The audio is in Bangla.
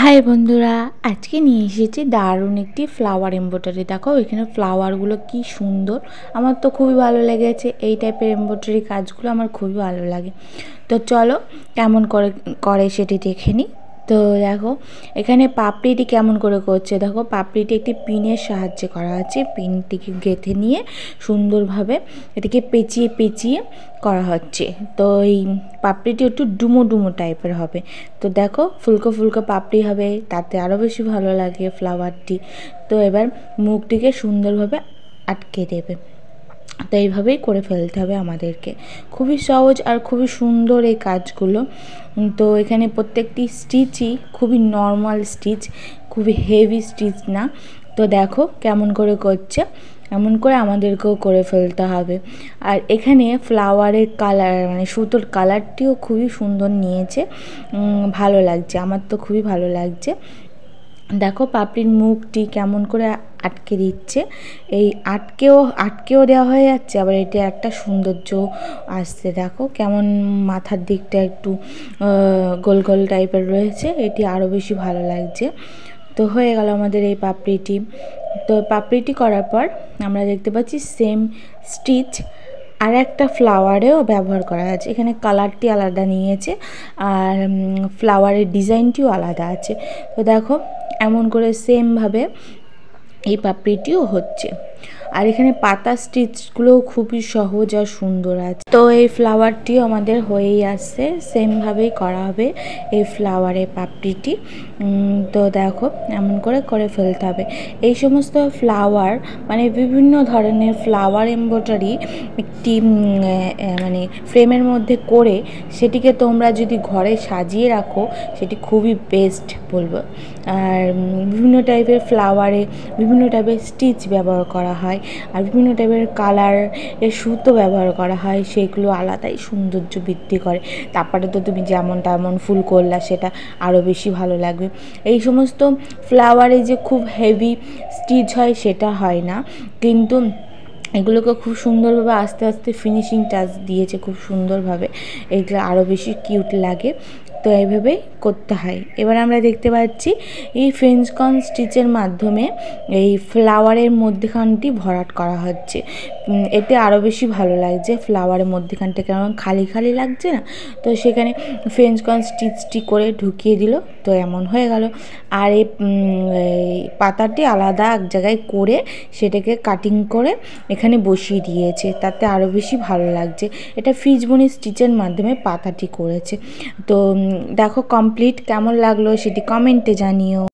হাই বন্ধুরা, আজকে নিয়ে এসেছি দারুণ একটি ফ্লাওয়ার এমব্রয়ডারি। দেখো এখানে ফ্লাওয়ারগুলো কি সুন্দর, আমার তো খুবই ভালো লেগেছে। এই টাইপের এমব্রয়ডারি কাজগুলো আমার খুবই ভালো লাগে। তো চলো কেমন করে করে সেটি দেখে নিই। তো দেখো এখানে পাপড়িটি কেমন করে করছে, দেখো পাপড়িটি একটি পিনের সাহায্যে করা হচ্ছে। পিনটিকে গেঁথে নিয়ে সুন্দরভাবে এটিকে পেঁচিয়ে পেঁচিয়ে করা হচ্ছে। তো এই পাপড়িটি একটু ডুমো ডুমো টাইপের হবে। তো দেখো ফুলকো ফুলকো পাপড়ি হবে, তাতে আরও বেশি ভালো লাগে ফ্লাওয়ারটি। তো এবার মুখটিকে সুন্দরভাবে আটকে দেবে। তো এইভাবেই করে ফেলতে হবে আমাদেরকে। খুবই সহজ আর খুবই সুন্দর এই কাজগুলো। তো এখানে প্রত্যেকটি স্টিচই খুবই নর্মাল স্টিচ, খুবই হেভি স্টিচ না। তো দেখো কেমন করে করছে, এমন করে আমাদেরকেও করে ফেলতে হবে। আর এখানে ফ্লাওয়ারের কালার মানে সুতোর কালারটিও খুবই সুন্দর নিয়েছে, ভালো লাগছে, আমার তো খুবই ভালো লাগছে। দেখো পাপড়ির মুখটি কেমন করে আটকে দিচ্ছে, এই আটকেও দেওয়া হয়ে যাচ্ছে, আবার এটা একটা সৌন্দর্য আসছে। দেখো কেমন মাথার দিকটা একটু গোল গোল টাইপের রয়েছে, এটি আরও বেশি ভালো লাগছে। তো হয়ে গেল আমাদের এই পাপড়িটি। তো পাপড়িটি করার পর আমরা দেখতে পাচ্ছি সেম স্টিচ আর একটা ফ্লাওয়ারেও ব্যবহার করা আছে। এখানে কালারটি আলাদা নিয়েছে আর ফ্লাওয়ারের ডিজাইনটিও আলাদা আছে। তো দেখো এমন করে সেমভাবে এই পাপড়িটিও হচ্ছে। আর এখানে পাতা স্টিচগুলোও খুবই সহজ আর সুন্দর আছে। তো এই ফ্লাওয়ারটিও আমাদের হয়েই আসছে, সেমভাবেই করা হবে এই ফ্লাওয়ারের পাপড়িটি। তো দেখো এমন করে করে ফেলতে হবে। এই সমস্ত ফ্লাওয়ার মানে বিভিন্ন ধরনের ফ্লাওয়ার এমব্রয়ডারি একটি মানে ফ্রেমের মধ্যে করে সেটিকে তোমরা যদি ঘরে সাজিয়ে রাখো, সেটি খুবই বেস্ট বলবো। আর বিভিন্ন টাইপের ফ্লাওয়ারে বিভিন্ন টাইপের স্টিচ ব্যবহার করা হয়, আর বিভিন্ন টাইপের কালার এর সুতো ব্যবহার করা হয়, সেগুলো আলাদাই সৌন্দর্য বৃদ্ধি করে। তারপরে তো তুমি যেমন তেমন ফুল করলা, সেটা আরও বেশি ভালো লাগবে। এই সমস্ত ফ্লাওয়ারে যে খুব হেভি স্টিচ হয় সেটা হয় না, কিন্তু এগুলোকে খুব সুন্দরভাবে আস্তে আস্তে ফিনিশিং টাচ দিয়েছে খুব সুন্দরভাবে, এগুলো আরও বেশি কিউট লাগে। তো এইভাবেই করতে হয়। এবার আমরা দেখতে পাচ্ছি এই ফ্রেঞ্চকন স্টিচের মাধ্যমে এই ফ্লাওয়ারের মধ্যেখানটি ভরাট করা হচ্ছে। এতে আরও বেশি ভালো লাগছে, ফ্লাওয়ারের মধ্যেখানটা কেমন খালি খালি লাগছে না, তো সেখানে ফ্রেঞ্চকন স্টিচটি করে ঢুকিয়ে দিল। তো এমন হয়ে গেল। আর এই পাতাটি আলাদা এক জায়গায় করে সেটাকে কাটিং করে এখানে বসিয়ে দিয়েছে, তাতে আরও বেশি ভালো লাগছে। এটা ফিজবনি স্টিচের মাধ্যমে পাতাটি করেছে। তো দেখো কমপ্লিট কেমন লাগলো সেটি কমেন্টে জানিও।